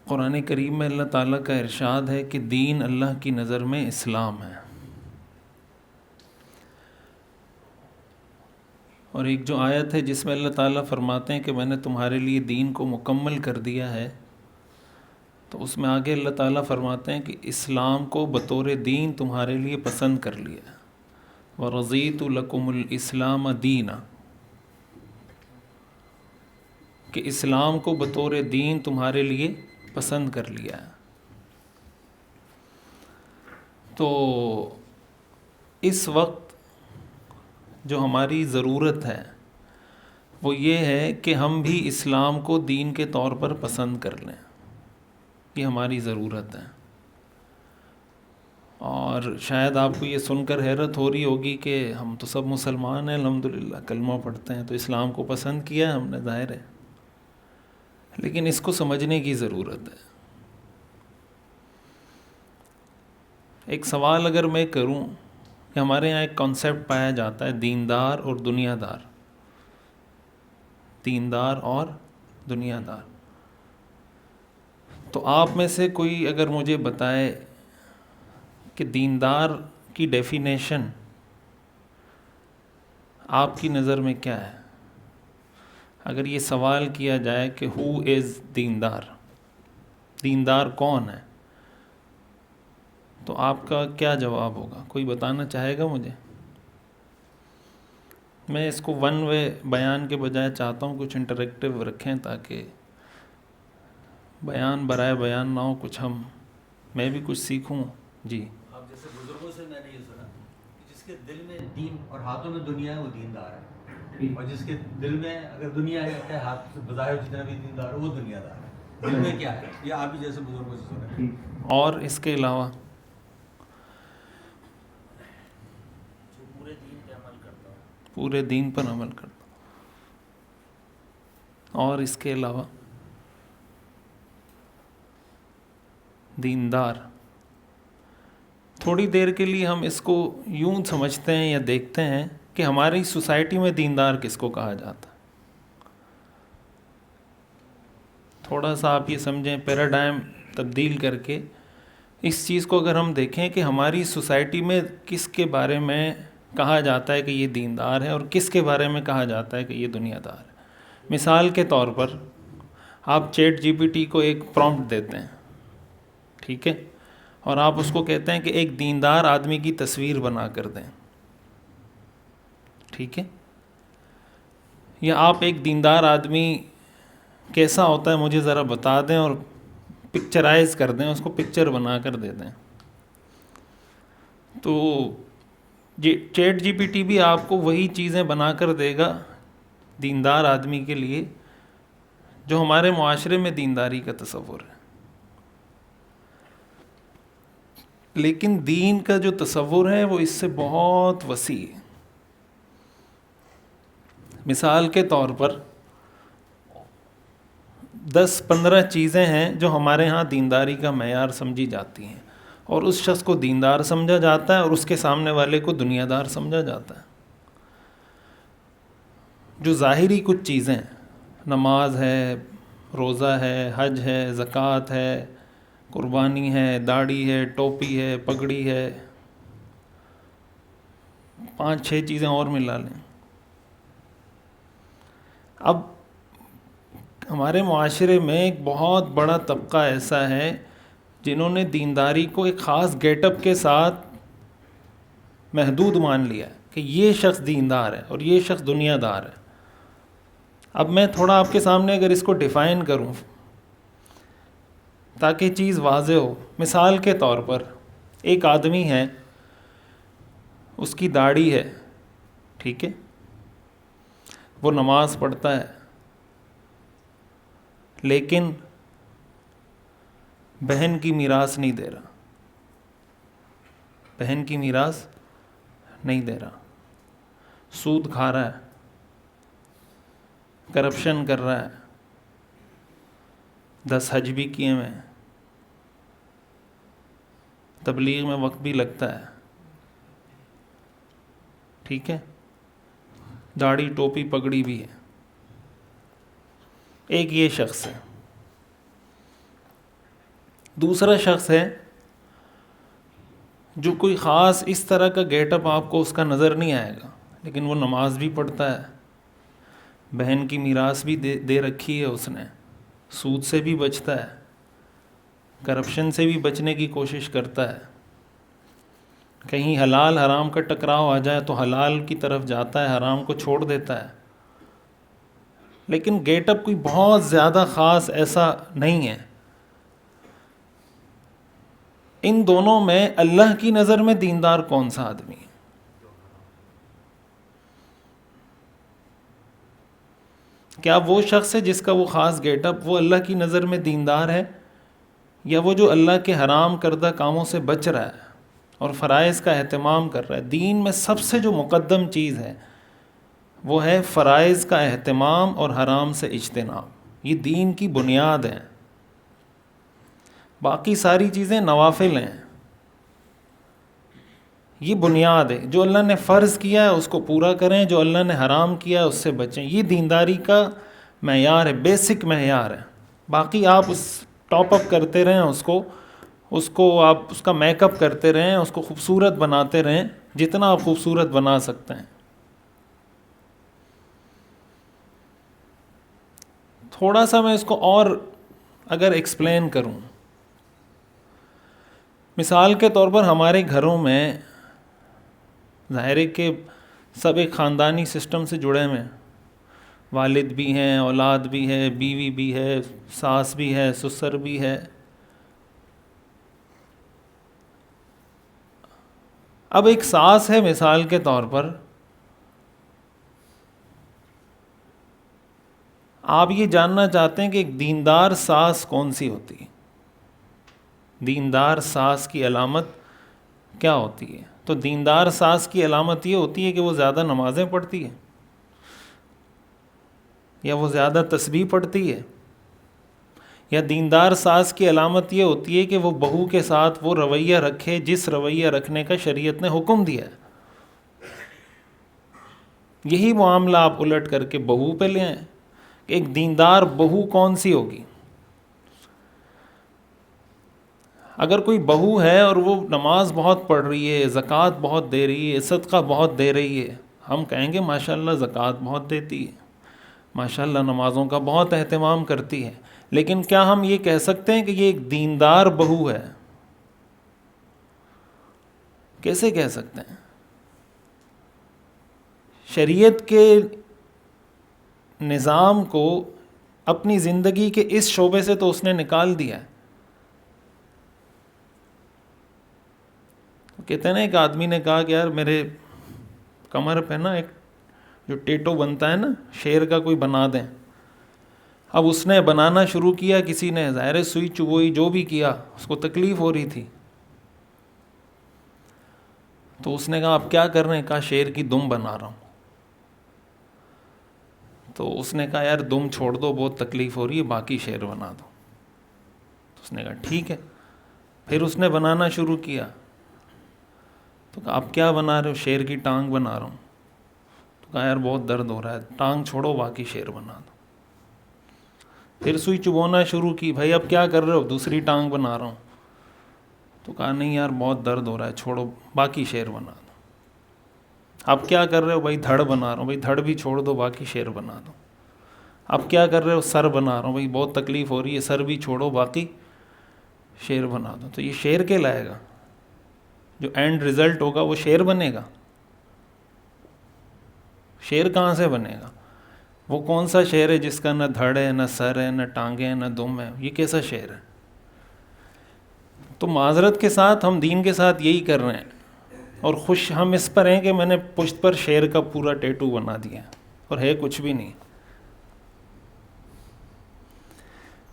قرآن کریم میں اللہ تعالیٰ کا ارشاد ہے کہ دین اللہ کی نظر میں اسلام ہے، اور ایک جو آیت ہے جس میں اللہ تعالیٰ فرماتے ہیں کہ میں نے تمہارے لیے دین کو مکمل کر دیا ہے، تو اس میں آگے اللہ تعالیٰ فرماتے ہیں کہ اسلام کو بطور دین تمہارے لیے پسند کر لیا، وَرَضِيتُ لَكُمُ الْإِسْلَامَ دِينًا، کہ اسلام کو بطور دین تمہارے لیے پسند کر لیا ہے۔ تو اس وقت جو ہماری ضرورت ہے وہ یہ ہے کہ ہم بھی اسلام کو دین کے طور پر پسند کر لیں، یہ ہماری ضرورت ہے۔ اور شاید آپ کو یہ سن کر حیرت ہو رہی ہوگی کہ ہم تو سب مسلمان ہیں، الحمدللہ کلمہ پڑھتے ہیں، تو اسلام کو پسند کیا ہم نے، ظاہر ہے، لیکن اس کو سمجھنے کی ضرورت ہے۔ ایک سوال اگر میں کروں کہ ہمارے یہاں ایک کانسیپٹ پایا جاتا ہے دیندار اور دنیا دار، دیندار اور دنیا دار، تو آپ میں سے کوئی اگر مجھے بتائے کہ دیندار کی ڈیفینیشن آپ کی نظر میں کیا ہے؟ اگر یہ سوال کیا جائے کہ ہو از دیندار، دیندار کون ہے، تو آپ کا کیا جواب ہوگا؟ کوئی بتانا چاہے گا مجھے؟ میں اس کو ون وے بیان کے بجائے چاہتا ہوں کچھ انٹریکٹیو رکھیں تاکہ بیان برائے بیان نہ ہو، کچھ میں بھی کچھ سیکھوں۔ جی، اب جیسے بزرگوں سے میں نے یہ سنا کہ جس کے دل میں دین اور ہاتھوں میں دنیا ہے وہ دیندار ہے، اور جس کے دل میں اگر دنیا ہے ہاتھ سے بظاہر جتنا بھی دیندار ہے وہ دنیا دار ہے۔ دل میں کیا ہے یہ آپ بھی جیسے بزرگوں سے سنا۔ اور اس کے علاوہ پورے دین پر عمل کرتا، اور اس کے علاوہ دیندار، تھوڑی دیر کے لیے ہم اس کو یوں سمجھتے ہیں یا دیکھتے ہیں کہ ہماری سوسائٹی میں دیندار کس کو کہا جاتا ہے۔ تھوڑا سا آپ یہ سمجھیں، پیراڈائم تبدیل کر کے اس چیز کو اگر ہم دیکھیں کہ ہماری سوسائٹی میں کس کے بارے میں کہا جاتا ہے کہ یہ دیندار ہے اور کس کے بارے میں کہا جاتا ہے کہ یہ دنیا دار ہے۔ مثال کے طور پر آپ چیٹ جی پی ٹی کو ایک پرومپٹ دیتے ہیں، ٹھیک ہے، اور آپ اس کو کہتے ہیں کہ ایک دیندار آدمی کی تصویر بنا کر دیں، ٹھیک ہے، یا آپ ایک دیندار آدمی کیسا ہوتا ہے مجھے ذرا بتا دیں اور پکچرائز کر دیں، اس کو پکچر بنا کر دے دیں، تو چیٹ جی پی ٹی بھی آپ کو وہی چیزیں بنا کر دے گا دیندار آدمی کے لیے جو ہمارے معاشرے میں دینداری کا تصور ہے۔ لیکن دین کا جو تصور ہے وہ اس سے بہت وسیع ہے۔ مثال کے طور پر 10-15 چیزیں ہیں جو ہمارے ہاں دینداری کا معیار سمجھی جاتی ہیں، اور اس شخص کو دیندار سمجھا جاتا ہے اور اس کے سامنے والے کو دنیا دار سمجھا جاتا ہے۔ جو ظاہری کچھ چیزیں، نماز ہے، روزہ ہے، حج ہے، زکوٰۃ ہے، قربانی ہے، داڑھی ہے، ٹوپی ہے، پگڑی ہے، 5-6 چیزیں اور ملا لیں۔ اب ہمارے معاشرے میں ایک بہت بڑا طبقہ ایسا ہے جنہوں نے دینداری کو ایک خاص گیٹ اپ کے ساتھ محدود مان لیا کہ یہ شخص دیندار ہے اور یہ شخص دنیا دار ہے۔ اب میں تھوڑا آپ کے سامنے اگر اس کو ڈیفائن کروں تاکہ چیز واضح ہو، مثال کے طور پر ایک آدمی ہے، اس کی داڑھی ہے، ٹھیک ہے، وہ نماز پڑھتا ہے، لیکن بہن کی میراث نہیں دے رہا، بہن کی میراث نہیں دے رہا، سود کھا رہا ہے، کرپشن کر رہا ہے، 10 حج بھی کیے ہوئے ہیں، تبلیغ میں وقت بھی لگتا ہے، ٹھیک ہے، داڑھی ٹوپی پگڑی بھی ہے۔ ایک یہ شخص ہے، دوسرا شخص ہے جو کوئی خاص اس طرح کا گیٹ اپ آپ کو اس کا نظر نہیں آئے گا، لیکن وہ نماز بھی پڑھتا ہے، بہن کی میراث بھی دے رکھی ہے اس نے، سود سے بھی بچتا ہے، کرپشن سے بھی بچنے کی کوشش کرتا ہے، کہیں حلال حرام کا ٹکراؤ آ جائے تو حلال کی طرف جاتا ہے، حرام کو چھوڑ دیتا ہے، لیکن گیٹ اپ کوئی بہت زیادہ خاص ایسا نہیں ہے۔ ان دونوں میں اللہ کی نظر میں دیندار کون سا آدمی ہے؟ کیا وہ شخص ہے جس کا وہ خاص گیٹ اپ وہ اللہ کی نظر میں دیندار ہے، یا وہ جو اللہ کے حرام کردہ کاموں سے بچ رہا ہے اور فرائض کا اہتمام کر رہا ہے؟ دین میں سب سے جو مقدم چیز ہے وہ ہے فرائض کا اہتمام اور حرام سے اجتناب، یہ دین کی بنیاد ہے۔ باقی ساری چیزیں نوافل ہیں، یہ بنیاد ہے۔ جو اللہ نے فرض کیا ہے اس کو پورا کریں، جو اللہ نے حرام کیا ہے اس سے بچیں، یہ دینداری کا معیار ہے، بیسک معیار ہے۔ باقی آپ اس ٹاپ اپ کرتے رہیں، اس کو آپ اس کا میک اپ کرتے رہیں، اس کو خوبصورت بناتے رہیں جتنا آپ خوبصورت بنا سکتے ہیں۔ تھوڑا سا میں اس کو اور اگر ایکسپلین کروں، مثال کے طور پر ہمارے گھروں میں ظاہر ہے کہ سب ایک خاندانی سسٹم سے جڑے ہوئے ہیں، والد بھی ہیں، اولاد بھی ہے، بیوی بھی ہے، ساس بھی ہے، سسر بھی ہے۔ اب ایک ساس ہے مثال کے طور پر، آپ یہ جاننا چاہتے ہیں کہ ایک دیندار ساس کون سی ہوتی ہے، دیندار ساس کی علامت کیا ہوتی ہے؟ تو دیندار ساس کی علامت یہ ہوتی ہے کہ وہ زیادہ نمازیں پڑھتی ہے، یا وہ زیادہ تسبیح پڑھتی ہے، یا دیندار ساس کی علامت یہ ہوتی ہے کہ وہ بہو کے ساتھ وہ رویہ رکھے جس رویہ رکھنے کا شریعت نے حکم دیا ہے۔ یہی معاملہ آپ الٹ کر کے بہو پہ لے آئیں، ایک دیندار بہو کون سی ہوگی؟ اگر کوئی بہو ہے اور وہ نماز بہت پڑھ رہی ہے، زکوٰۃ بہت دے رہی ہے، صدقہ بہت دے رہی ہے، ہم کہیں گے ماشاءاللہ زکوٰۃ بہت دیتی ہے، ماشاءاللہ نمازوں کا بہت اہتمام کرتی ہے، لیکن کیا ہم یہ کہہ سکتے ہیں کہ یہ ایک دیندار بہو ہے؟ کیسے کہہ سکتے ہیں؟ شریعت کے نظام کو اپنی زندگی کے اس شعبے سے تو اس نے نکال دیا ہے۔ کہتے ہیں نا، ایک آدمی نے کہا کہ یار میرے کمر پہ نا ایک جو ٹیٹو بنتا ہے نا شیر کا کوئی بنا دیں۔ اب اس نے بنانا شروع کیا، کسی نے ظاہر سوئی چبوئی جو بھی کیا، اس کو تکلیف ہو رہی تھی، تو اس نے کہا آپ کیا کر رہے ہیں؟ کہا شیر کی دم بنا رہا ہوں۔ تو اس نے کہا یار دم چھوڑ دو، بہت تکلیف ہو رہی ہے، باقی شیر بنا دو۔ تو اس نے کہا ٹھیک ہے۔ پھر اس نے بنانا شروع کیا، تو کہا آپ کیا بنا رہے ہو؟ شیر کی ٹانگ بنا رہا ہوں۔ تو کہا یار بہت درد ہو رہا ہے، ٹانگ چھوڑو باقی شیر بنا دو۔ پھر سوئی چبونا شروع کی، بھائی اب کیا کر رہے ہو؟ دوسری ٹانگ بنا رہا ہوں۔ تو کہا نہیں یار بہت درد ہو رہا ہے، چھوڑو باقی شیر بنا دو۔ اب کیا کر رہے ہو؟ بھائی دھڑ بنا رہا ہوں۔ بھائی دھڑ بھی چھوڑ دو، باقی شیر بنا دو۔ اب کیا کر رہے ہو؟ سر بنا رہا ہوں۔ بھائی بہت تکلیف ہو رہی ہے، سر بھی چھوڑو، باقی شیر بنا دو۔ تو یہ شیر کے لائے گا، جو اینڈ رزلٹ ہوگا وہ شیر بنے گا؟ شیر کہاں سے بنے گا؟ وہ کون سا شیر ہے جس کا نہ دھڑ ہے، نہ سر ہے، نہ ٹانگیں ہیں، نہ دم ہے؟ یہ کیسا شیر ہے؟ تو معذرت کے ساتھ ہم دین کے ساتھ یہی کر رہے ہیں، اور خوش ہم اس پر ہیں کہ میں نے پشت پر شیر کا پورا ٹیٹو بنا دیا، اور ہے کچھ بھی نہیں۔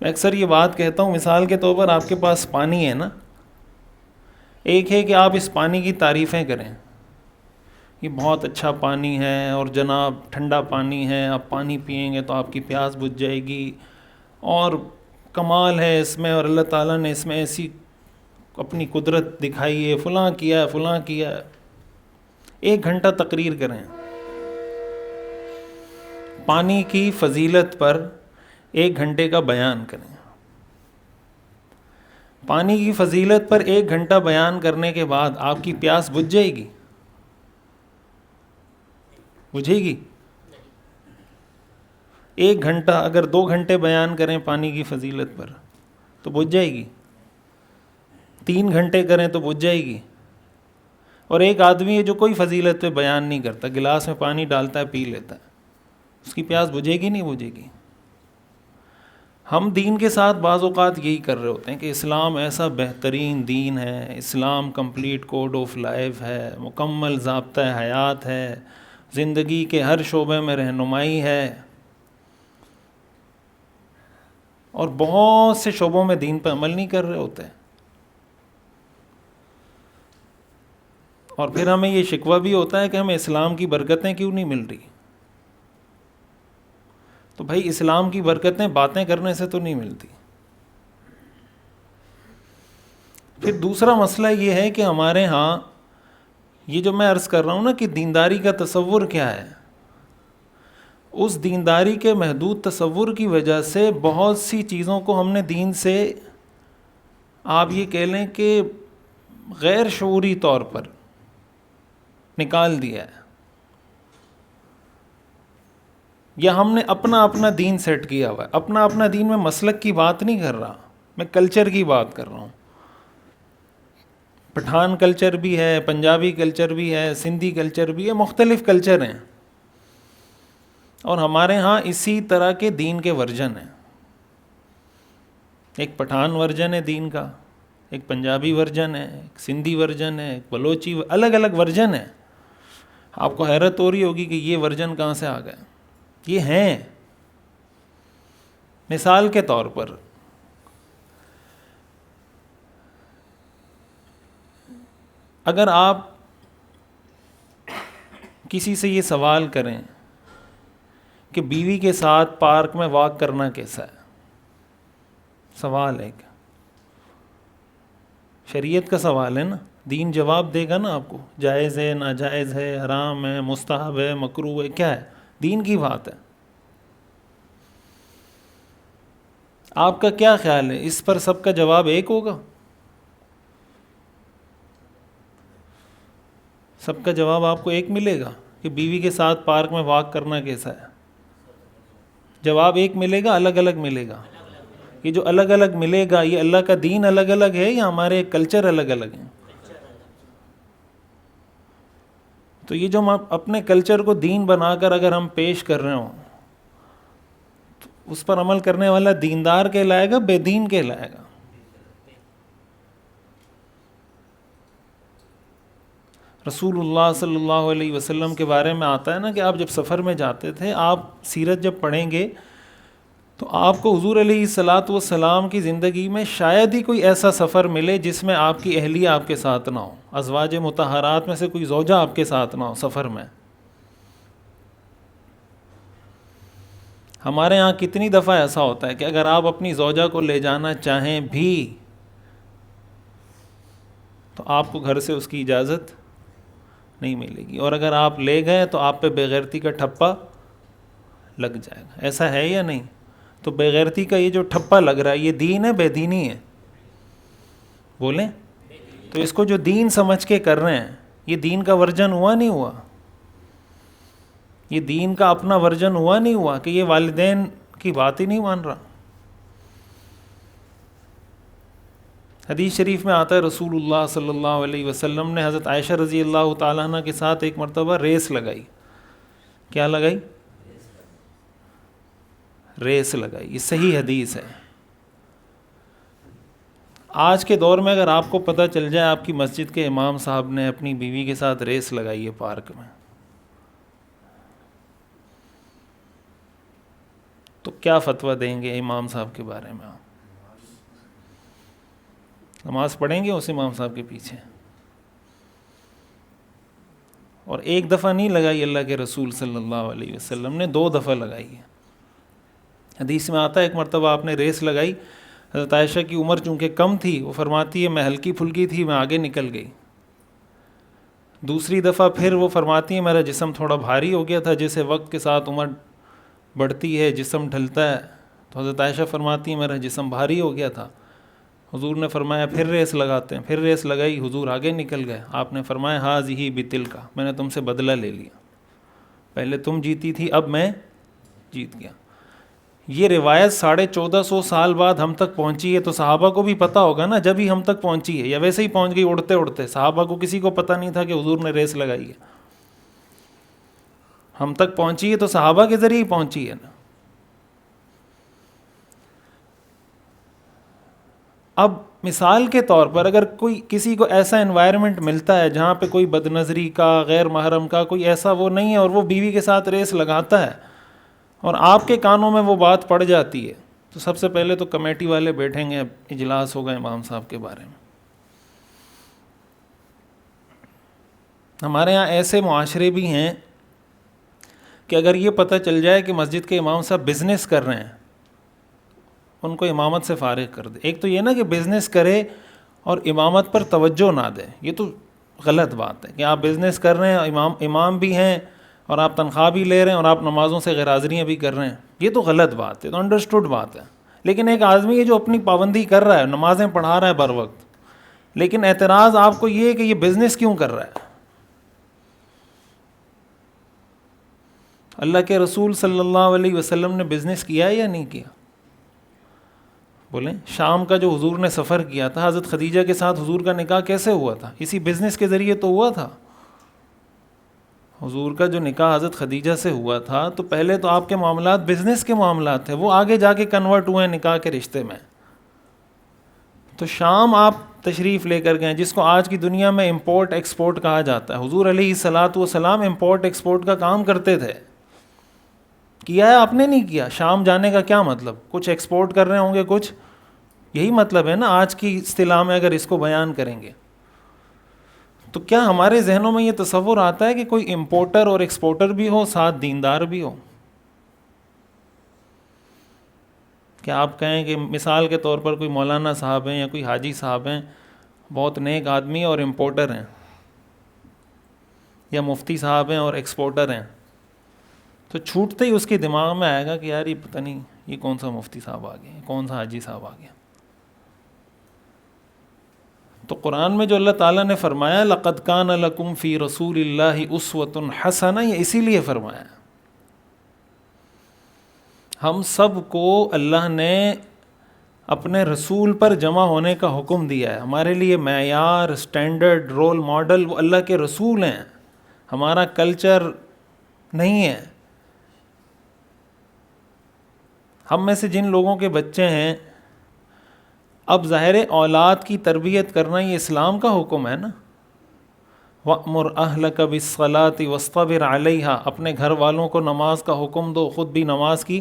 میں اکثر یہ بات کہتا ہوں، مثال کے طور پر آپ کے پاس پانی ہے نا، ایک ہے کہ آپ اس پانی کی تعریفیں کریں، یہ بہت اچھا پانی ہے اور جناب ٹھنڈا پانی ہے، آپ پانی پئیں گے تو آپ کی پیاس بجھ جائے گی، اور کمال ہے اس میں، اور اللہ تعالیٰ نے اس میں ایسی اپنی قدرت دکھائی ہے، فلاں کیا ہے، فلاں کیا ہے۔ 1 گھنٹہ تقریر کریں پانی کی فضیلت پر، 1 گھنٹے کا بیان کریں، پانی کی فضیلت پر 1 گھنٹہ بیان کرنے کے بعد آپ کی پیاس بجھ جائے گی؟ بجھے گی؟ 1 گھنٹہ اگر 2 گھنٹے بیان کریں پانی کی فضیلت پر تو بجھ جائے گی، 3 گھنٹے کریں تو بجھ جائے گی۔ اور ایک آدمی ہے جو کوئی فضیلت پہ بیان نہیں کرتا، گلاس میں پانی ڈالتا ہے پی لیتا ہے، اس کی پیاس بجھے گی نہیں بجھے گی؟ ہم دین کے ساتھ بعض اوقات یہی کر رہے ہوتے ہیں کہ اسلام ایسا بہترین دین ہے، اسلام کمپلیٹ کوڈ آف لائف ہے، مکمل ضابطہ حیات ہے، زندگی کے ہر شعبے میں رہنمائی ہے، اور بہت سے شعبوں میں دین پہ عمل نہیں کر رہے ہوتے۔ اور پھر ہمیں یہ شکوہ بھی ہوتا ہے کہ ہمیں اسلام کی برکتیں کیوں نہیں مل رہی۔ تو بھائی اسلام کی برکتیں باتیں کرنے سے تو نہیں ملتی۔ پھر دوسرا مسئلہ یہ ہے کہ ہمارے ہاں یہ جو میں عرض کر رہا ہوں نا کہ دینداری کا تصور کیا ہے، اس دینداری کے محدود تصور کی وجہ سے بہت سی چیزوں کو ہم نے دین سے، آپ یہ کہہ لیں کہ غیر شعوری طور پر نکال دیا ہے، یا ہم نے اپنا دین سیٹ کیا ہوا ہے۔ اپنا دین میں مسلک کی بات نہیں کر رہا، میں کلچر کی بات کر رہا ہوں۔ پٹھان کلچر بھی ہے، پنجابی کلچر بھی ہے، سندھی کلچر بھی ہے، مختلف کلچر ہیں، اور ہمارے ہاں اسی طرح کے دین کے ورژن ہیں۔ ایک پٹھان ورژن ہے دین کا، ایک پنجابی ورژن ہے، ایک سندھی ورژن ہے، ایک بلوچی، الگ الگ ورژن ہے۔ آپ کو حیرت ہو رہی ہوگی کہ یہ ورژن کہاں سے آ گئے۔ یہ ہیں، مثال کے طور پر اگر آپ کسی سے یہ سوال کریں کہ بیوی کے ساتھ پارک میں واک کرنا کیسا ہے، سوال ہے کہ شریعت کا سوال ہے نا، دین جواب دے گا نا آپ کو، جائز ہے، ناجائز ہے، حرام ہے، مستحب ہے، مکروہ ہے، کیا ہے، دین کی بات ہے۔ آپ کا کیا خیال ہے، اس پر سب کا جواب ایک ہوگا؟ سب کا جواب آپ کو ایک ملے گا کہ بیوی کے ساتھ پارک میں واک کرنا کیسا ہے؟ جواب ایک ملے گا، الگ الگ ملے گا؟ یہ جو الگ الگ ملے گا، یہ اللہ کا دین الگ الگ ہے یا ہمارے کلچر الگ الگ ہیں؟ تو یہ جو ہم اپنے کلچر کو دین بنا کر اگر ہم پیش کر رہے ہوں تو اس پر عمل کرنے والا دیندار کہلائے گا، بے دین کہلائے گا؟ رسول اللہ صلی اللہ علیہ وسلم کے بارے میں آتا ہے نا کہ آپ جب سفر میں جاتے تھے، آپ سیرت جب پڑھیں گے تو آپ کو حضور علیہ الصلاۃ والسلام کی زندگی میں شاید ہی کوئی ایسا سفر ملے جس میں آپ کی اہلیہ آپ کے ساتھ نہ ہو، ازواج مطہرات میں سے کوئی زوجہ آپ کے ساتھ نہ ہو سفر میں۔ ہمارے ہاں کتنی دفعہ ایسا ہوتا ہے کہ اگر آپ اپنی زوجہ کو لے جانا چاہیں بھی تو آپ کو گھر سے اس کی اجازت نہیں ملے گی، اور اگر آپ لے گئے تو آپ پہ بے غیرتی کا ٹھپا لگ جائے گا۔ ایسا ہے یا نہیں؟ تو بے غیرتی کا یہ جو ٹھپا لگ رہا ہے، یہ دین ہے بے دینی ہے؟ بولیں۔ تو اس کو جو دین سمجھ کے کر رہے ہیں، یہ دین کا ورژن ہوا نہیں ہوا؟ یہ دین کا اپنا ورژن ہوا نہیں ہوا کہ یہ والدین کی بات ہی نہیں مان رہا؟ حدیث شریف میں آتا ہے رسول اللہ صلی اللہ علیہ وسلم نے حضرت عائشہ رضی اللہ تعالیٰ عنہ کے ساتھ ایک مرتبہ ریس لگائی۔ کیا لگائی؟ ریس لگائی۔ یہ صحیح حدیث ہے۔ آج کے دور میں اگر آپ کو پتہ چل جائے آپ کی مسجد کے امام صاحب نے اپنی بیوی کے ساتھ ریس لگائی ہے پارک میں، تو کیا فتویٰ دیں گے امام صاحب کے بارے میں؟ آپ نماز پڑھیں گے اس امام صاحب کے پیچھے؟ اور ایک دفعہ نہیں لگائی اللہ کے رسول صلی اللہ علیہ وسلم نے، 2 دفعہ لگائی ہے۔ حدیث میں آتا ہے ایک مرتبہ آپ نے ریس لگائی، حضرت عائشہ کی عمر چونکہ کم تھی، وہ فرماتی ہے میں ہلکی پھلکی تھی، میں آگے نکل گئی۔ دوسری دفعہ پھر وہ فرماتی ہے میرا جسم تھوڑا بھاری ہو گیا تھا، جیسے وقت کے ساتھ عمر بڑھتی ہے جسم ڈھلتا ہے، تو حضرت عائشہ فرماتی ہے میرا جسم بھاری ہو گیا تھا۔ حضور نے فرمایا پھر ریس لگاتے ہیں. پھر ریس لگائی, حضور آگے نکل گئے. آپ نے فرمایا ہاذہ بتلک, میں نے تم سے بدلہ لے لیا, پہلے تم جیتی تھی اب میں جیت گیا. یہ روایت 1450 سال بعد ہم تک پہنچی ہے, تو صحابہ کو بھی پتہ ہوگا نا جب ہی ہم تک پہنچی ہے, یا ویسے ہی پہنچ گئی اڑتے اڑتے. صحابہ کو کسی کو پتہ نہیں تھا کہ حضور نے ریس لگائی ہے. ہم تک پہنچی ہے تو صحابہ کے ذریعے ہی پہنچی ہے نا. اب مثال کے طور پر اگر کوئی کسی کو ایسا انوائرمنٹ ملتا ہے جہاں پہ کوئی بد نظری کا, غیر محرم کا کوئی ایسا وہ نہیں ہے, اور وہ بیوی کے ساتھ ریس لگاتا ہے اور آپ کے کانوں میں وہ بات پڑ جاتی ہے, تو سب سے پہلے تو کمیٹی والے بیٹھیں گے, اجلاس ہوگا امام صاحب کے بارے میں. ہمارے یہاں ایسے معاشرے بھی ہیں کہ اگر یہ پتہ چل جائے کہ مسجد کے امام صاحب بزنس کر رہے ہیں, ان کو امامت سے فارغ کر دے. ایک تو یہ نا کہ بزنس کرے اور امامت پر توجہ نہ دے, یہ تو غلط بات ہے کہ آپ بزنس کر رہے ہیں, امام بھی ہیں اور آپ تنخواہ بھی لے رہے ہیں اور آپ نمازوں سے غیر حاضریاں بھی کر رہے ہیں, یہ تو غلط بات ہے, تو انڈرسٹوڈ بات ہے. لیکن ایک آدمی ہے جو اپنی پابندی کر رہا ہے, نمازیں پڑھا رہا ہے بر وقت, لیکن اعتراض آپ کو یہ ہے کہ یہ بزنس کیوں کر رہا ہے. اللہ کے رسول صلی اللہ علیہ وسلم نے بزنس کیا ہے یا نہیں کیا؟ بولیں. شام کا جو حضور نے سفر کیا تھا, حضرت خدیجہ کے ساتھ حضور کا نکاح کیسے ہوا تھا؟ اسی بزنس کے ذریعے تو ہوا تھا. حضور کا جو نکاح حضرت خدیجہ سے ہوا تھا تو پہلے تو آپ کے معاملات بزنس کے معاملات تھے, وہ آگے جا کے کنورٹ ہوئے نکاح کے رشتے میں. تو شام آپ تشریف لے کر گئے, جس کو آج کی دنیا میں امپورٹ ایکسپورٹ کہا جاتا ہے. حضور علیہ الصلاۃ والسلام امپورٹ ایکسپورٹ کا کام کرتے تھے. کیا ہے آپ نے؟ نہیں کیا. شام جانے کا کیا مطلب؟ کچھ ایکسپورٹ کر رہے ہوں گے کچھ, یہی مطلب ہے نا آج کی اصطلاح میں اگر اس کو بیان کریں گے. تو کیا ہمارے ذہنوں میں یہ تصور آتا ہے کہ کوئی امپورٹر اور ایکسپورٹر بھی ہو, ساتھ دیندار بھی ہو؟ کیا آپ کہیں کہ مثال کے طور پر کوئی مولانا صاحب ہیں یا کوئی حاجی صاحب ہیں, بہت نیک آدمی اور امپورٹر ہیں, یا مفتی صاحب ہیں اور ایکسپورٹر ہیں, تو چھوٹتے ہی اس کے دماغ میں آئے گا کہ یار یہ پتہ نہیں یہ کون سا مفتی صاحب آ گیا, کون سا حاجی صاحب آ گیا. تو قرآن میں جو اللہ تعالیٰ نے فرمایا لَقَدْ كَانَ لَكُمْ فِي رَسُولِ اللَّهِ أُسْوَةٌ حَسَنَةٌ, یہ اسی لیے فرمایا. ہم سب کو اللہ نے اپنے رسول پر جمع ہونے کا حکم دیا ہے. ہمارے لیے معیار, اسٹینڈرڈ, رول ماڈل وہ اللہ کے رسول ہیں, ہمارا کلچر نہیں ہے. ہم میں سے جن لوگوں کے بچے ہیں, اب ظاہر اولاد کی تربیت کرنا یہ اسلام کا حکم ہے نا. وَأْمُرْ أَهْلَكَ بِالصَّلَاةِ وَاصْطَبِرْ عَلَيْهَا, اپنے گھر والوں کو نماز کا حکم دو, خود بھی نماز کی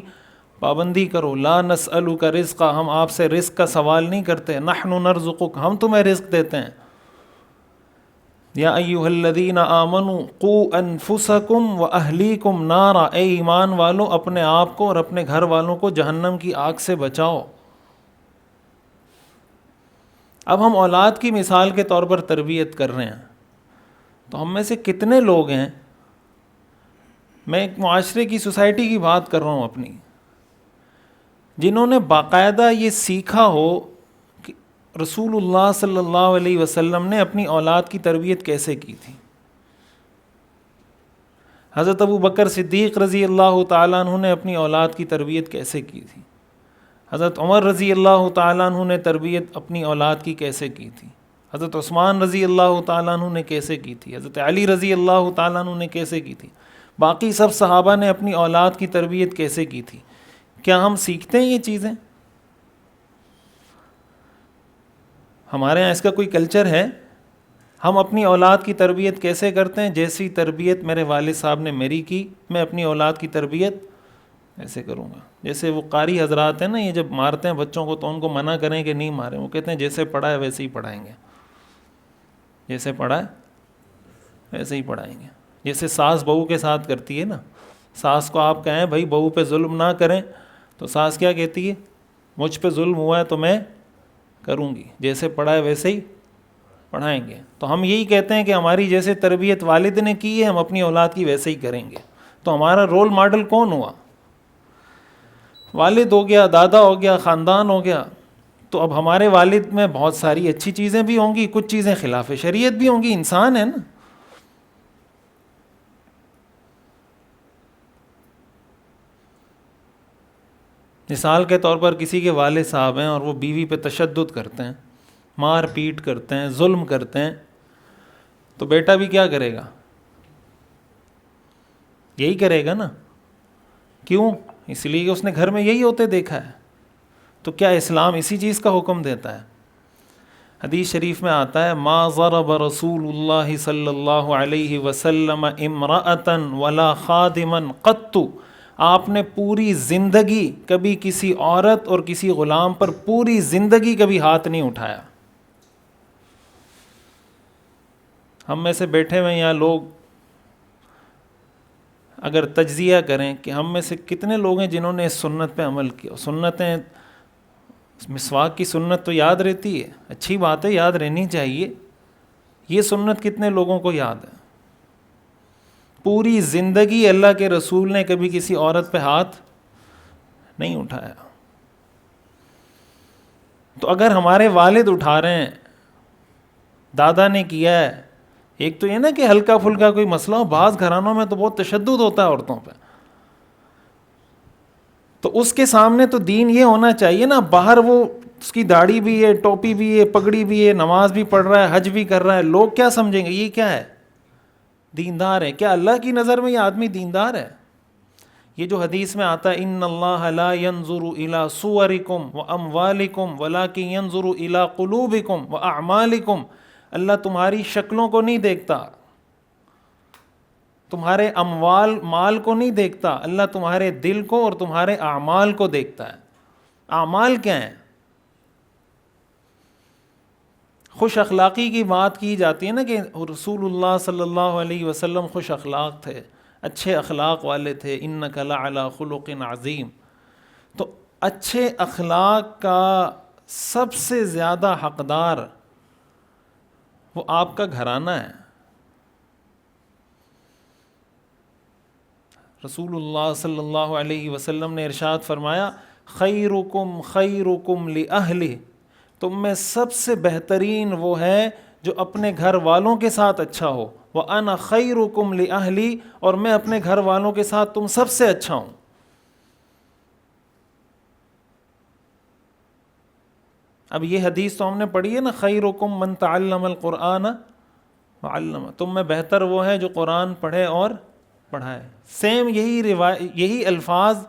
پابندی کرو. لَا نَسْأَلُكَ رِزْقًا, ہم آپ سے رزق کا سوال نہیں کرتے. نَحْنُ نَرْزُقُكَ, ہم تمہیں رزق دیتے ہیں. یا ایھا الذین آمنوا قوا انفسکم واہلیکم نارا, اے ایمان والو اپنے آپ کو اور اپنے گھر والوں کو جہنم کی آگ سے بچاؤ. اب ہم اولاد کی مثال کے طور پر تربیت کر رہے ہیں, تو ہم میں سے کتنے لوگ ہیں, میں ایک معاشرے کی, سوسائٹی کی بات کر رہا ہوں اپنی, جنہوں نے باقاعدہ یہ سیکھا ہو کہ رسول اللہ صلی اللہ علیہ وسلم نے اپنی اولاد کی تربیت کیسے کی تھی. حضرت ابو بکر صدیق رضی اللہ تعالیٰ عنہ نے اپنی اولاد کی تربیت کیسے کی تھی. حضرت عمر رضی اللہ تعالیٰ عنہ نے تربیت اپنی اولاد کی کیسے کی تھی. حضرت عثمان رضی اللہ تعالیٰ عنہ نے کیسے کی تھی. حضرت علی رضی اللہ تعالیٰ عنہ نے کیسے کی تھی. باقی سب صحابہ نے اپنی اولاد کی تربیت کیسے کی تھی. کیا ہم سیکھتے ہیں یہ چیزیں؟ ہمارے یہاں اس کا کوئی کلچر ہے؟ ہم اپنی اولاد کی تربیت کیسے کرتے ہیں؟ جیسی تربیت میرے والد صاحب نے میری کی, میں اپنی اولاد کی تربیت ایسے کروں گا. جیسے وہ قاری حضرات ہیں نا, یہ جب مارتے ہیں بچوں کو تو ان کو منع کریں کہ نہیں ماریں. وہ کہتے ہیں جیسے پڑھا ہے ویسے ہی پڑھائیں گے, جیسے پڑھا ہے ویسے ہی پڑھائیں گے. جیسے ساس بہو کے ساتھ کرتی ہے نا, ساس کو آپ کہیں بھائی بہو پہ ظلم نہ کریں, تو ساس کیا کہتی ہے, مجھ پہ ظلم ہوا ہے تو میں کروں گی, جیسے پڑھا ہے ویسے ہی پڑھائیں گے. تو ہم یہی کہتے ہیں کہ ہماری جیسے تربیت والد نے کی ہے ہم اپنی اولاد کی ویسے ہی کریں گے. تو ہمارا رول ماڈل کون ہوا؟ والد ہو گیا, دادا ہو گیا, خاندان ہو گیا. تو اب ہمارے والد میں بہت ساری اچھی چیزیں بھی ہوں گی، کچھ چیزیں خلاف شریعت بھی ہوں گی، انسان ہے نا. مثال کے طور پر کسی کے والد صاحب ہیں اور وہ بیوی پہ تشدد کرتے ہیں، مار پیٹ کرتے ہیں، ظلم کرتے ہیں، تو بیٹا بھی کیا کرے گا؟ یہی کرے گا نا. کیوں؟ اس لیے کہ اس نے گھر میں یہی ہوتے دیکھا ہے. تو کیا اسلام اسی چیز کا حکم دیتا ہے؟ حدیث شریف میں آتا ہے ما ضرب رسول اللہ صلی اللہ علیہ وسلم امرأۃ ولا خادما قط. آپ نے پوری زندگی کبھی کسی عورت اور کسی غلام پر پوری زندگی کبھی ہاتھ نہیں اٹھایا. ہم میں سے بیٹھے ہوئے یہاں لوگ اگر تجزیہ کریں کہ ہم میں سے کتنے لوگ ہیں جنہوں نے اس سنت پہ عمل کیا. سنتیں، مسواک کی سنت تو یاد رہتی ہے، اچھی بات ہے، یاد رہنی چاہیے. یہ سنت کتنے لوگوں کو یاد ہے؟ پوری زندگی اللہ کے رسول نے کبھی کسی عورت پہ ہاتھ نہیں اٹھایا. تو اگر ہمارے والد اٹھا رہے ہیں، دادا نے کیا ہے، ایک تو یہ نا کہ ہلکا پھلکا کوئی مسئلہ ہو، بعض گھرانوں میں تو بہت تشدد ہوتا ہے عورتوں پہ، تو اس کے سامنے تو دین یہ ہونا چاہیے نا. باہر وہ اس کی داڑھی بھی ہے، ٹوپی بھی ہے، پگڑی بھی ہے، نماز بھی پڑھ رہا ہے، حج بھی کر رہا ہے، لوگ کیا سمجھیں گے؟ یہ کیا ہے؟ دیندار ہے. کیا اللہ کی نظر میں یہ آدمی دیندار ہے؟ یہ جو حدیث میں آتا ہے ان اللہ لا ينظر الى صورکم واموالکم ولکن ينظر الى قلوبکم واعمالکم. اللہ تمہاری شکلوں کو نہیں دیکھتا، تمہارے اموال مال کو نہیں دیکھتا، اللہ تمہارے دل کو اور تمہارے اعمال کو دیکھتا ہے. اعمال کیا ہیں؟ خوش اخلاقی کی بات کی جاتی ہے نا کہ رسول اللہ صلی اللہ علیہ وسلم خوش اخلاق تھے، اچھے اخلاق والے تھے. انک لعلی خلق عظیم. تو اچھے اخلاق کا سب سے زیادہ حقدار وہ آپ کا گھرانہ ہے. رسول اللہ صلی اللہ علیہ وسلم نے ارشاد فرمایا خیرکم خیرکم لأہلہ. تم میں سب سے بہترین وہ ہے جو اپنے گھر والوں کے ساتھ اچھا ہو. وَأَنَا خَيْرُكُمْ لِأَهْلِي. اور میں اپنے گھر والوں کے ساتھ تم سب سے اچھا ہوں. اب یہ حدیث تو ہم نے پڑھی ہے نا خَيْرُكُمْ مَنْ تَعَلَّمَ الْقُرْآنَ وَعَلَّمَ. تم میں بہتر وہ ہے جو قرآن پڑھے اور پڑھائے. سیم یہی الفاظ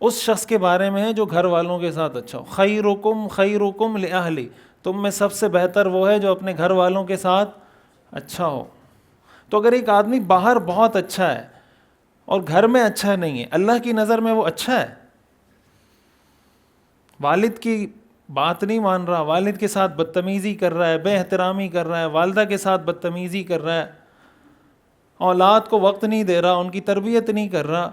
اس شخص کے بارے میں ہے جو گھر والوں کے ساتھ اچھا ہو. خیرکم خیرکم لأہلی. تم میں سب سے بہتر وہ ہے جو اپنے گھر والوں کے ساتھ اچھا ہو. تو اگر ایک آدمی باہر بہت اچھا ہے اور گھر میں اچھا نہیں ہے، اللہ کی نظر میں وہ اچھا ہے؟ والد کی بات نہیں مان رہا، والد کے ساتھ بدتمیزی کر رہا ہے، بے احترامی کر رہا ہے، والدہ کے ساتھ بدتمیزی کر رہا ہے، اولاد کو وقت نہیں دے رہا، ان کی تربیت نہیں کر رہا.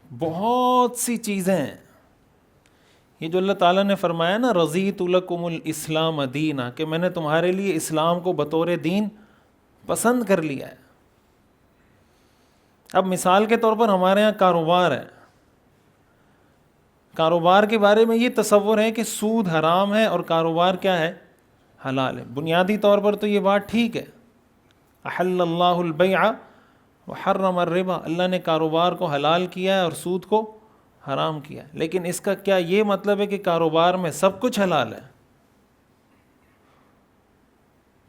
بہت سی چیزیں ہیں. یہ جو اللہ تعالیٰ نے فرمایا نا رضیت لکم الاسلام دینا، کہ میں نے تمہارے لیے اسلام کو بطور دین پسند کر لیا ہے. اب مثال کے طور پر ہمارے ہاں کاروبار ہے، کاروبار کے بارے میں یہ تصور ہے کہ سود حرام ہے اور کاروبار کیا ہے؟ حلال ہے. بنیادی طور پر تو یہ بات ٹھیک ہے. احل اللہ البیع وحرم الربا. اللہ نے کاروبار کو حلال کیا ہے اور سود کو حرام کیا ہے. لیکن اس کا کیا یہ مطلب ہے کہ کاروبار میں سب کچھ حلال ہے؟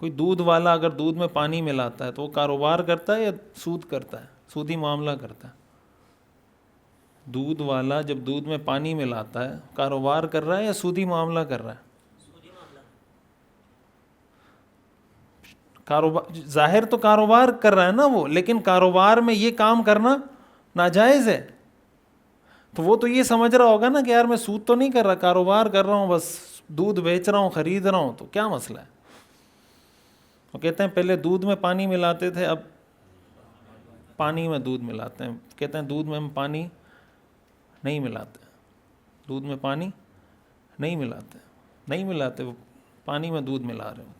کوئی دودھ والا اگر دودھ میں پانی ملاتا ہے تو وہ کاروبار کرتا ہے یا سود کرتا ہے؟ سودی معاملہ کرتا ہے. دودھ والا جب دودھ میں پانی ملاتا ہے کاروبار کر رہا ہے یا سودی معاملہ کر رہا ہے؟ کاروبار ظاہر تو کاروبار کر رہا ہے نا وہ، لیکن کاروبار میں یہ کام کرنا ناجائز ہے. تو وہ تو یہ سمجھ رہا ہوگا نا کہ یار میں سود تو نہیں کر رہا، کاروبار کر رہا ہوں، بس دودھ بیچ رہا ہوں، خرید رہا ہوں، تو کیا مسئلہ ہے؟ وہ کہتے ہیں پہلے دودھ میں پانی ملاتے تھے، اب پانی میں دودھ ملاتے ہیں. کہتے ہیں دودھ میں ہم پانی نہیں ملاتے، دودھ میں پانی نہیں ملاتے، وہ پانی میں دودھ ملا رہے ہوتے.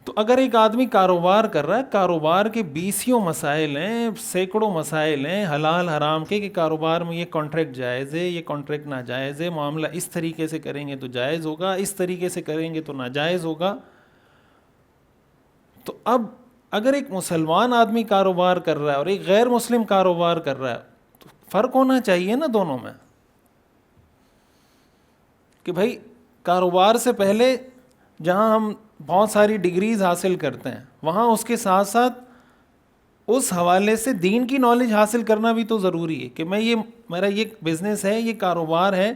تو تو اگر ایک آدمی کاروبار کر رہا ہے، کاروبار کے بیسیوں مسائل ہیں، سینکڑوں مسائل ہیں حلال حرام کے، کہ کاروبار میں یہ کانٹریکٹ جائز ہے، یہ کانٹریکٹ ناجائز ہے، معاملہ اس طریقے سے کریں گے تو جائز ہوگا، اس طریقے سے کریں گے تو ناجائز ہوگا. تو اب اگر ایک مسلمان آدمی کاروبار کر رہا ہے اور ایک غیر مسلم کاروبار کر رہا ہے تو فرق ہونا چاہیے نا دونوں میں، کہ بھائی کاروبار سے پہلے جہاں ہم بہت ساری ڈگریز حاصل کرتے ہیں، وہاں اس کے ساتھ ساتھ اس حوالے سے دین کی نالج حاصل کرنا بھی تو ضروری ہے، کہ میرا یہ بزنس ہے، یہ کاروبار ہے،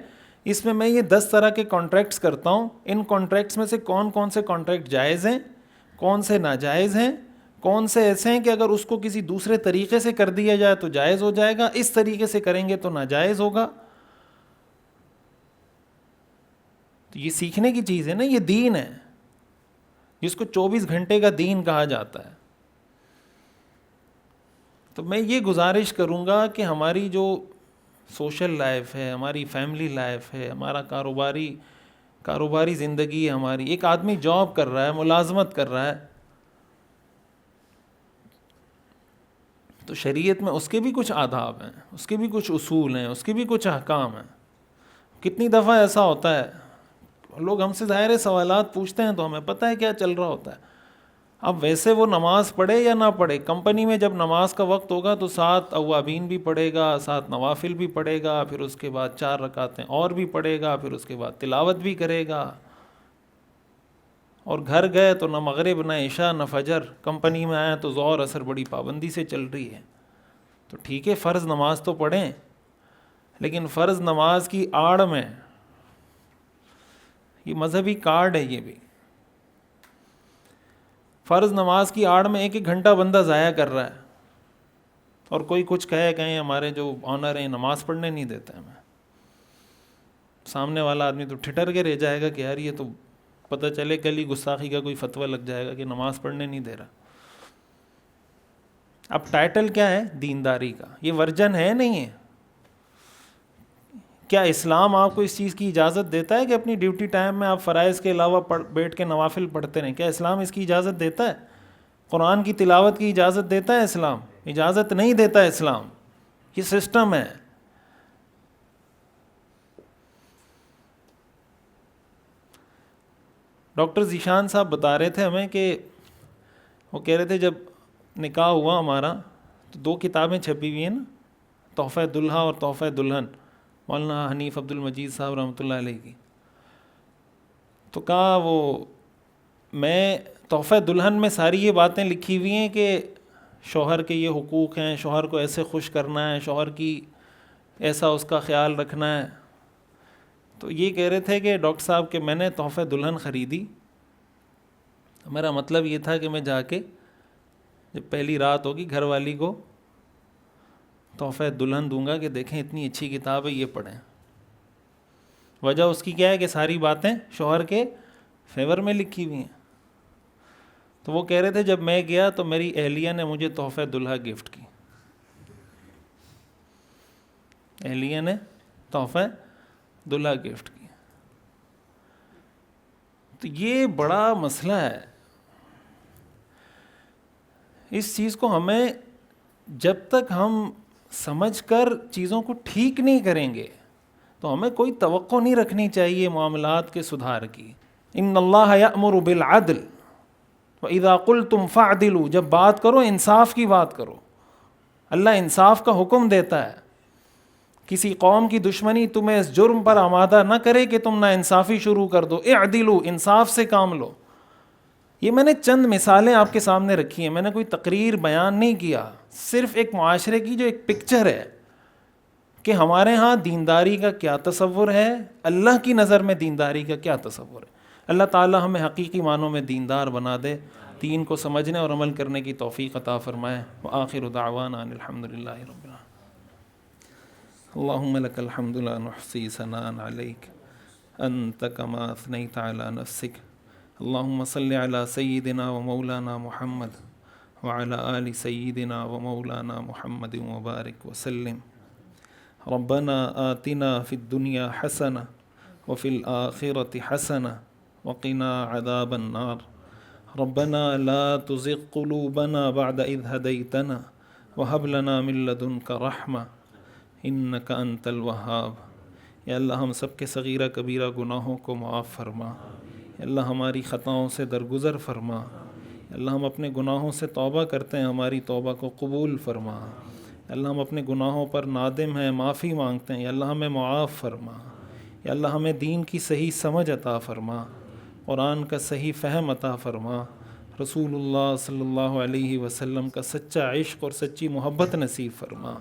اس میں یہ 10 طرح کے کانٹریکٹس کرتا ہوں، ان کانٹریکٹس میں سے کون کون سے کانٹریکٹ جائز ہیں، کون سے ناجائز ہیں، کون سے ایسے ہیں کہ اگر اس کو کسی دوسرے طریقے سے کر دیا جائے تو جائز ہو جائے گا، اس طریقے سے کریں گے تو ناجائز ہوگا. تو یہ سیکھنے کی چیز ہے نا، یہ دین ہے جس کو 24 گھنٹے کا دین کہا جاتا ہے. تو میں یہ گزارش کروں گا کہ ہماری جو سوشل لائف ہے، ہماری فیملی لائف ہے، ہمارا کاروباری زندگی ہے ہماری، ایک آدمی جاب کر رہا ہے، ملازمت کر رہا ہے، تو شریعت میں اس کے بھی کچھ آداب ہیں، اس کے بھی کچھ اصول ہیں، اس کے بھی کچھ احکام ہیں. کتنی دفعہ ایسا ہوتا ہے لوگ ہم سے ظاہر سوالات پوچھتے ہیں تو ہمیں پتہ ہے کیا چل رہا ہوتا ہے. اب ویسے وہ نماز پڑھے یا نہ پڑھے، کمپنی میں جب نماز کا وقت ہوگا تو 7 اوابین بھی پڑھے گا، 7 نوافل بھی پڑھے گا، پھر اس کے بعد 4 رکعتیں اور بھی پڑھے گا، پھر اس کے بعد تلاوت بھی کرے گا. اور گھر گئے تو نہ مغرب نہ عشاء نہ فجر، کمپنی میں آئے تو ظہر اثر بڑی پابندی سے چل رہی ہے. تو ٹھیک ہے فرض نماز تو پڑھیں، لیکن فرض نماز کی آڑ میں یہ مذہبی کارڈ ہے، یہ بھی فرض نماز کی آڑ میں 1 گھنٹہ بندہ ضائع کر رہا ہے، اور کوئی کچھ کہیں ہمارے جو آنر ہیں نماز پڑھنے نہیں دیتے ہمیں. سامنے والا آدمی تو ٹھٹر کے رہ جائے گا کہ یار یہ تو پتہ چلے کل ہی گستاخی کا کوئی فتویٰ لگ جائے گا کہ نماز پڑھنے نہیں دے رہا. اب ٹائٹل کیا ہے دینداری کا؟ یہ ورجن ہے نہیں ہے. کیا اسلام آپ کو اس چیز کی اجازت دیتا ہے کہ اپنی ڈیوٹی ٹائم میں آپ فرائض کے علاوہ بیٹھ کے نوافل پڑھتے رہیں؟ کیا اسلام اس کی اجازت دیتا ہے؟ قرآن کی تلاوت کی اجازت دیتا ہے اسلام؟ اجازت نہیں دیتا اسلام. یہ سسٹم ہے. ڈاکٹر ذیشان صاحب بتا رہے تھے ہمیں کہ وہ کہہ رہے تھے جب نکاح ہوا ہمارا تو 2 کتابیں چھپی ہوئی ہیں نا، تحفہ دلہا اور تحفہ دلہن، مولانا حنیف عبد المجید صاحب رحمۃ اللہ علیہ کی. تو کہا وہ میں تحفہ دلہن میں ساری یہ باتیں لکھی ہوئی ہیں کہ شوہر کے یہ حقوق ہیں، شوہر کو ایسے خوش کرنا ہے، شوہر کی ایسا اس کا خیال رکھنا ہے. تو یہ کہہ رہے تھے کہ ڈاکٹر صاحب کہ میں نے تحفہ دلہن خریدی، میرا مطلب یہ تھا کہ میں جا کے جب پہلی رات ہوگی گھر والی کو تحفہ دلہن دوں گا کہ دیکھیں اتنی اچھی کتاب ہے، یہ پڑھیں. وجہ اس کی کیا ہے کہ ساری باتیں شوہر کے فیور میں لکھی ہوئی ہیں. تو وہ کہہ رہے تھے جب میں گیا تو میری اہلیہ نے مجھے تحفہ دلہا گفٹ کی. اہلیہ نے تحفہ دلہا گفٹ کی. تو یہ بڑا مسئلہ ہے. اس چیز کو ہمیں جب تک ہم سمجھ کر چیزوں کو ٹھیک نہیں کریں گے تو ہمیں کوئی توقع نہیں رکھنی چاہیے معاملات کے سدھار کی. ان اللہ یأمر بالعدل وَإِذَا قُلْتُمْ فَاعْدِلُوا، جب بات کرو انصاف کی بات کرو. اللہ انصاف کا حکم دیتا ہے. کسی قوم کی دشمنی تمہیں اس جرم پر آمادہ نہ کرے کہ تم نا انصافی شروع کر دو. اعدلوا، انصاف سے کام لو. یہ میں نے چند مثالیں آپ کے سامنے رکھی ہیں، میں نے کوئی تقریر بیان نہیں کیا، صرف ایک معاشرے کی جو ایک پکچر ہے کہ ہمارے ہاں دینداری کا کیا تصور ہے، اللہ کی نظر میں دینداری کا کیا تصور ہے. اللہ تعالی ہمیں حقیقی معنوں میں دیندار بنا دے، دین کو سمجھنے اور عمل کرنے کی توفیق عطا فرمائے. وآخر دعوانا ان الحمدللہ رب العالمین. اللہم لک الحمد لا نحصی ثناء علیک انت کما اثنیت علی نفسک. اللہم صل علی سیدنا و مولانا محمد وعلی آل سیدنا و مولانا محمد وبارک وسلم. ربنا آتنا فی الدنیا حسنہ وفی الآخرۃ حسنہ وقنا عذاب النار. ربنا لا تزغ قلوبنا بعد إذ هديتنا وهب لنا من لدنك رحمة إنك أنت الوهاب۔ یا اللہ ہم سب کے صغیرہ کبیرہ گناہوں کو معاف فرما، یا اللہ ہماری خطاؤں سے درگزر فرما، یا اللہ ہم اپنے گناہوں سے توبہ کرتے ہیں، ہماری توبہ کو قبول فرما، یا اللہ ہم اپنے گناہوں پر نادم ہیں، معافی مانگتے ہیں، یا اللہ ہمیں معاف فرما، یا اللہ ہمیں دین کی صحیح سمجھ عطا فرما، قرآن کا صحیح فہم عطا فرما، رسول اللہ صلی اللہ علیہ وسلم کا سچا عشق اور سچی محبت نصیب فرما،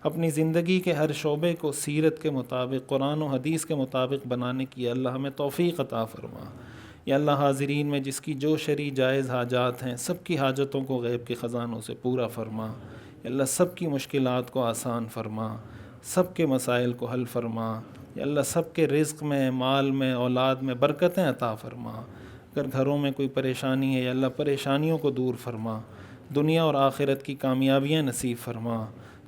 اپنی زندگی کے ہر شعبے کو سیرت کے مطابق، قرآن و حدیث کے مطابق بنانے کی یا اللہ ہمیں توفیق عطا فرما۔ یا اللہ حاضرین میں جس کی جو شرعی جائز حاجات ہیں سب کی حاجتوں کو غیب کے خزانوں سے پورا فرما، یا اللہ سب کی مشکلات کو آسان فرما، سب کے مسائل کو حل فرما، یا اللہ سب کے رزق میں، مال میں، اولاد میں برکتیں عطا فرما۔ اگر گھروں میں کوئی پریشانی ہے یا اللہ پریشانیوں کو دور فرما، دنیا اور آخرت کی کامیابیاں نصیب فرما،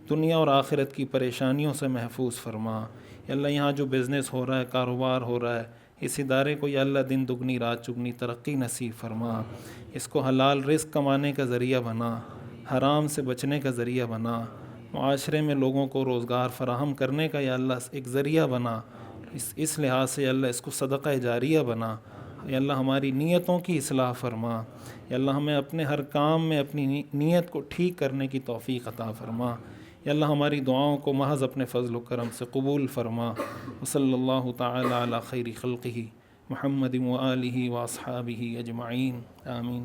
دنیا اور آخرت کی پریشانیوں سے محفوظ فرما۔ یا اللہ یہاں جو بزنس ہو رہا ہے، کاروبار ہو رہا ہے، اس ادارے کو یا اللہ دن دگنی رات چگنی ترقی نصیب فرما، اس کو حلال رزق کمانے کا ذریعہ بنا، حرام سے بچنے کا ذریعہ بنا، معاشرے میں لوگوں کو روزگار فراہم کرنے کا یا اللہ ایک ذریعہ بنا، اس لحاظ سے یا اللہ اس کو صدقہ جاریہ بنا۔ یا اللہ ہماری نیتوں کی اصلاح فرما، یا اللہ ہمیں اپنے ہر کام میں اپنی نیت کو ٹھیک کرنے کی توفیق عطا فرما۔ یا اللہ ہماری دعاؤں کو محض اپنے فضل و کرم سے قبول فرما۔ وصلی اللہ تعالی علی خیر خلقہ محمد و آلہ و اصحابہ اجمعین، آمین۔